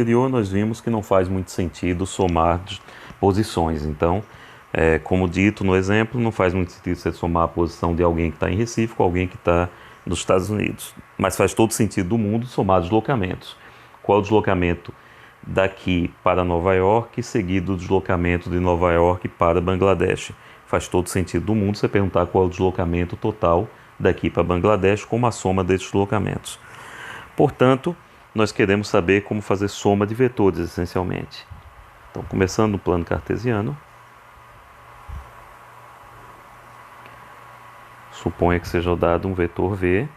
anterior nós vimos que não faz muito sentido somar posições. Então, como dito no exemplo, não faz muito sentido você somar a posição de alguém que está em Recife com alguém que está nos Estados Unidos. Mas faz todo sentido do mundo somar deslocamentos. Qual é o deslocamento daqui para Nova York, seguido do deslocamento de Nova York para Bangladesh? Faz todo sentido do mundo você perguntar qual é o deslocamento total daqui para Bangladesh como a soma desses deslocamentos. Portanto, nós queremos saber como fazer soma de vetores, essencialmente. Então, começando no plano cartesiano, suponha que seja dado um vetor V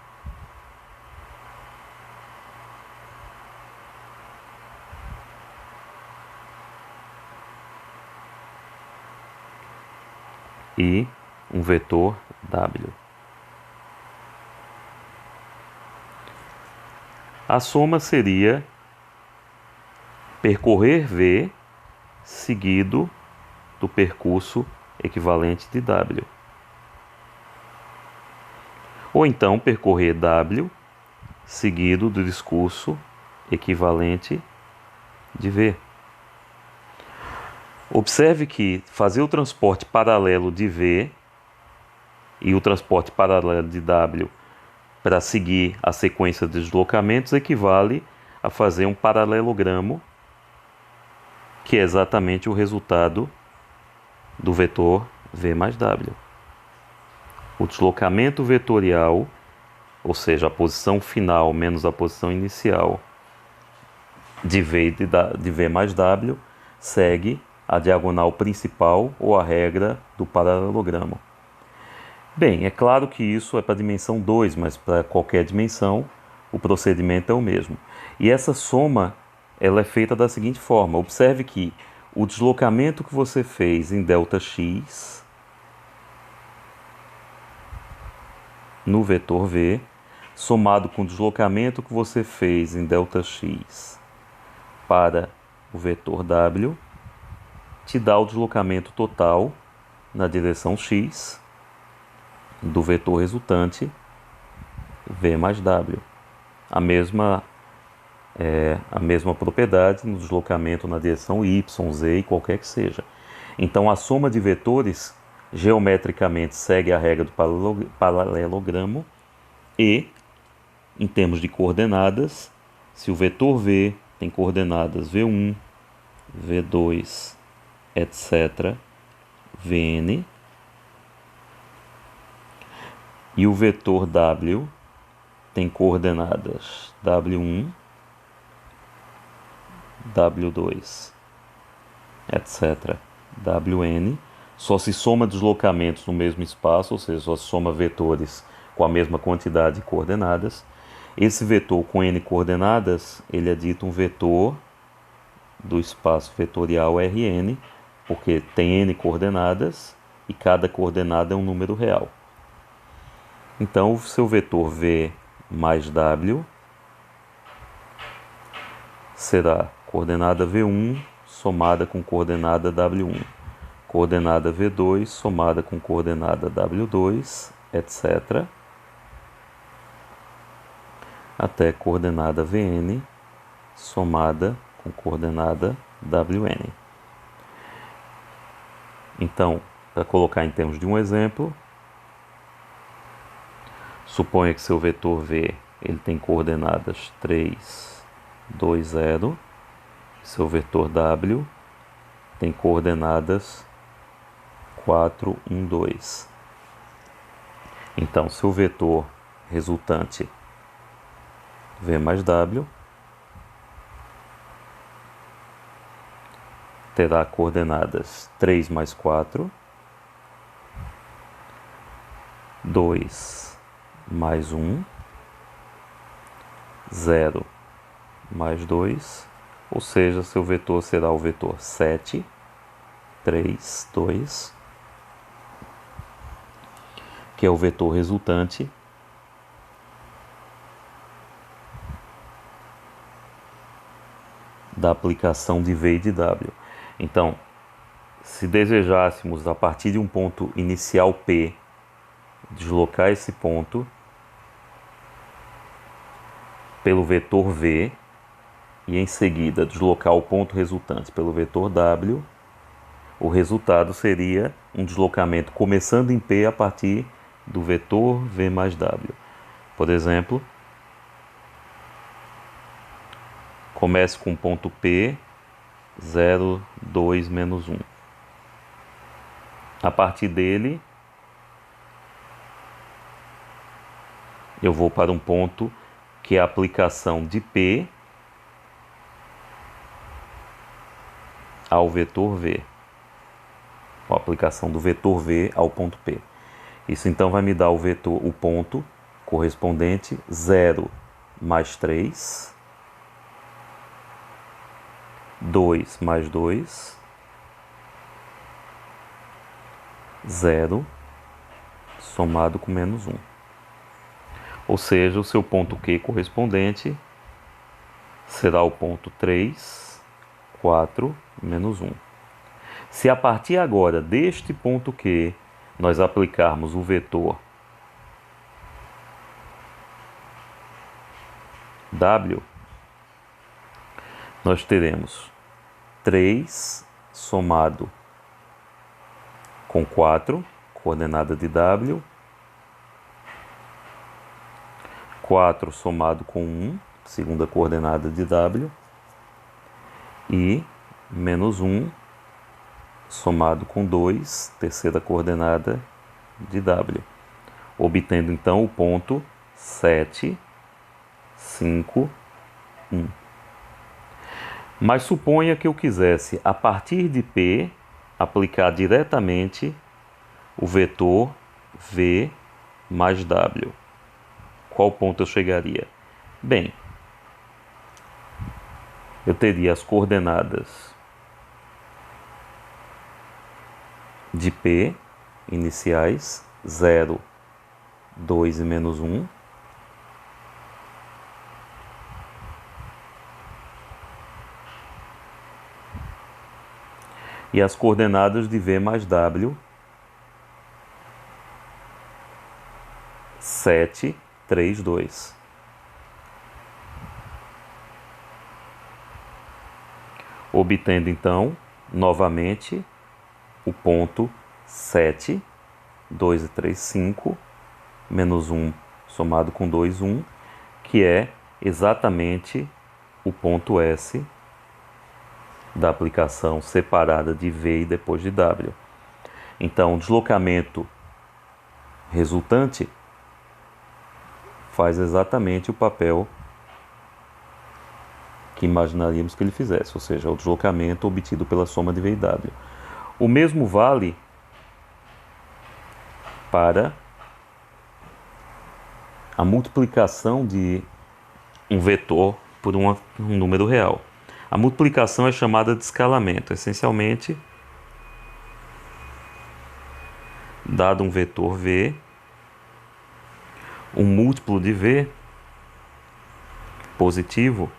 e um vetor W. A soma seria percorrer V seguido do percurso equivalente de W. Ou então percorrer W seguido do discurso equivalente de V. Observe que fazer o transporte paralelo de V e o transporte paralelo de W para seguir a sequência de deslocamentos equivale a fazer um paralelogramo, que é exatamente o resultado do vetor V mais W. O deslocamento vetorial, ou seja, a posição final menos a posição inicial de V mais W, segue a diagonal principal ou a regra do paralelogramo. Bem, é claro que isso é para a dimensão 2, mas para qualquer dimensão o procedimento é o mesmo. E essa soma ela é feita da seguinte forma. Observe que o deslocamento que você fez em ΔX no vetor V, somado com o deslocamento que você fez em ΔX para o vetor W, te dá o deslocamento total na direção X do vetor resultante V mais W. A mesma propriedade no deslocamento na direção Y, Z e qualquer que seja. Então a soma de vetores geometricamente segue a regra do paralelogramo e, em termos de coordenadas, se o vetor V tem coordenadas V1, V2, etc., Vn, e o vetor W tem coordenadas W1, W2, etc., Wn, só se soma deslocamentos no mesmo espaço, ou seja, só se soma vetores com a mesma quantidade de coordenadas. Esse vetor com n coordenadas, ele é dito um vetor do espaço vetorial Rn, porque tem n coordenadas e cada coordenada é um número real. Então, o seu vetor V mais W será coordenada V1 somada com coordenada W1, coordenada V2 somada com coordenada W2, etc., até coordenada Vn somada com coordenada Wn. Então, para colocar em termos de um exemplo, suponha que seu vetor V ele tem coordenadas 3, 2, 0. Seu vetor W tem coordenadas 4, 1, 2. Então, seu vetor resultante V mais W terá coordenadas 3 mais 4, 2 mais 1, 0 mais 2, ou seja, seu vetor será o vetor 7, 3, 2, que é o vetor resultante da aplicação de V e de W. Então, se desejássemos, a partir de um ponto inicial P, deslocar esse ponto pelo vetor V, e em seguida deslocar o ponto resultante pelo vetor W, o resultado seria um deslocamento começando em P a partir do vetor V mais W. Por exemplo, comece com o ponto P, 0, 2, menos 1. A partir dele, eu vou para um ponto que é a aplicação de P ao vetor V. A aplicação do vetor V ao ponto P. Isso então vai me dar o ponto correspondente 0 mais 3, 2 mais 2, 0, somado com menos 1. Ou seja, o seu ponto Q correspondente será o ponto 3, 4, menos 1. Se a partir agora deste ponto Q nós aplicarmos o vetor W, nós teremos 3 somado com 4, coordenada de W, 4 somado com 1, segunda coordenada de W, e menos 1 somado com 2, terceira coordenada de W, obtendo então o ponto 7, 5, 1. Mas suponha que eu quisesse, a partir de P, aplicar diretamente o vetor V mais W. Qual ponto eu chegaria? Bem, eu teria as coordenadas de P iniciais, 0, 2 e menos 1. E as coordenadas de V mais W, 7, 3, 2. Obtendo então, novamente, o ponto 7, 2 e 3, 5, menos 1 somado com 2, 1, que é exatamente o ponto S da aplicação separada de V e depois de W. Então, o deslocamento resultante faz exatamente o papel que imaginaríamos que ele fizesse, ou seja, o deslocamento obtido pela soma de V e W. O mesmo vale para a multiplicação de um vetor por um número real. A multiplicação é chamada de escalamento. Essencialmente, dado um vetor V, um múltiplo de V positivo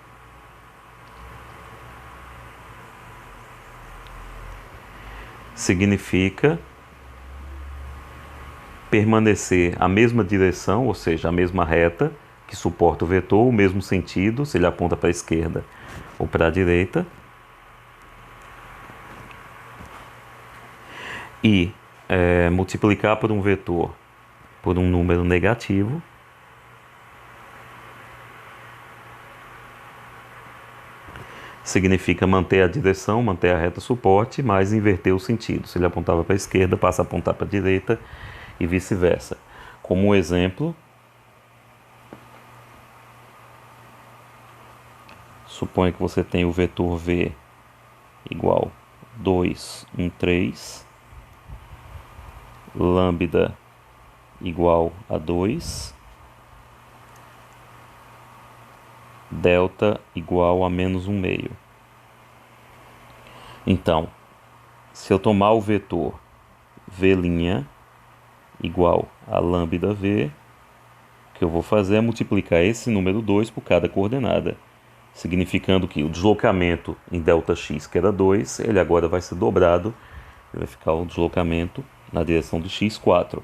significa permanecer a mesma direção, ou seja, a mesma reta que suporta o vetor, o mesmo sentido, se ele aponta para a esquerda ou para a direita, e multiplicar por um vetor por um número negativo, significa manter a direção, manter a reta suporte, mas inverter o sentido. Se ele apontava para a esquerda, passa a apontar para a direita e vice-versa. Como um exemplo, suponha que você tem o vetor V igual 2, 1, 3, lambda igual a 2, delta igual a menos 1 meio. Então, se eu tomar o vetor V' igual a lambda V, o que eu vou fazer é multiplicar esse número 2 por cada coordenada, significando que o deslocamento em ΔX, que era 2, ele agora vai ser dobrado, vai ficar o deslocamento na direção de x, 4,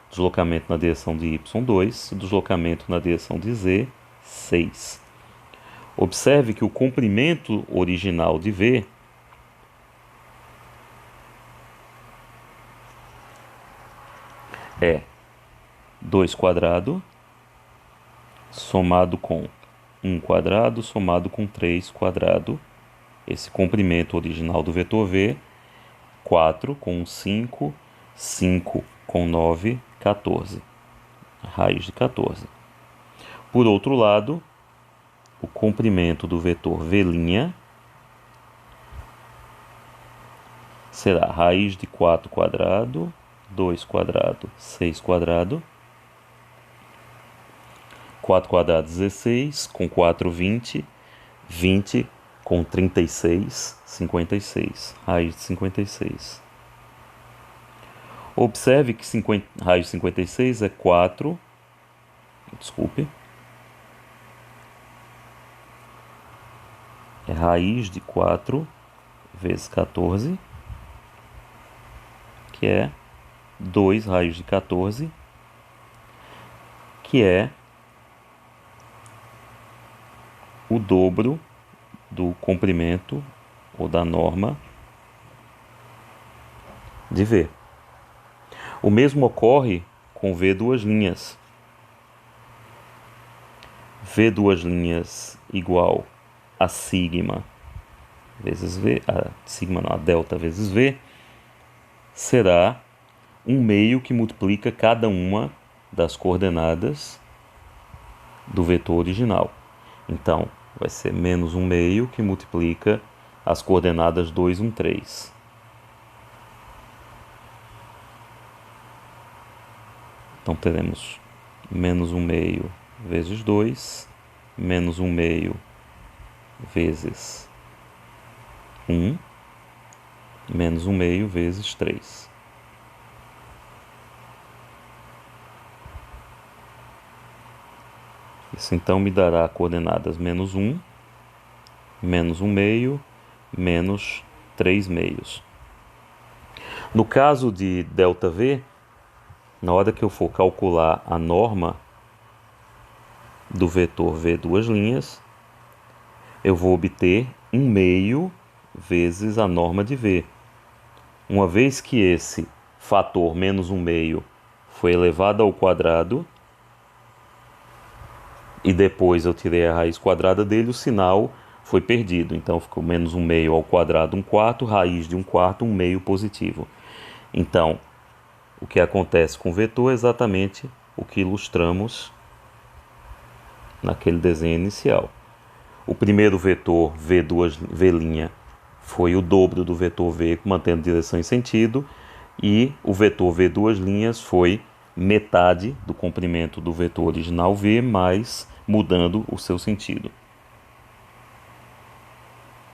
deslocamento na direção de y, 2, deslocamento na direção de z, 6. Observe que o comprimento original de V é 2 quadrado somado com 1 quadrado somado com 3 quadrado. Esse comprimento original do vetor V, 4 com 5, 5 com 9, 14. Raiz de 14. Por outro lado, o comprimento do vetor V' será raiz de 4 quadrado, 2 quadrado, 6 quadrado. 4 quadrado, 16, com 4, 20, 20 com 36, 56, raiz de 56. Observe que raiz de 56 é 4, é raiz de 4 vezes 14, que é 2 raiz de 14, que é o dobro do comprimento ou da norma de V. O mesmo ocorre com V duas linhas. V duas linhas igual a sigma vezes V, a delta vezes V, será um meio que multiplica cada uma das coordenadas do vetor original. Então, vai ser menos 1 meio que multiplica as coordenadas 2, 1, 3. Então, teremos menos 1 meio vezes 2, menos 1 meio vezes 1, menos 1 meio vezes 3. Isso então me dará coordenadas menos 1, menos 1 meio, menos 3 meios. No caso de ΔV, na hora que eu for calcular a norma do vetor V duas linhas, eu vou obter 1 meio vezes a norma de V. Uma vez que esse fator menos 1 meio foi elevado ao quadrado, e depois eu tirei a raiz quadrada dele, o sinal foi perdido. Então ficou menos 1 meio ao quadrado 1 quarto, raiz de 1 quarto, 1 meio positivo. Então, o que acontece com o vetor é exatamente o que ilustramos naquele desenho inicial. O primeiro vetor V' foi o dobro do vetor V, mantendo direção e sentido, e o vetor V duas linhas foi metade do comprimento do vetor original V, mas mudando o seu sentido.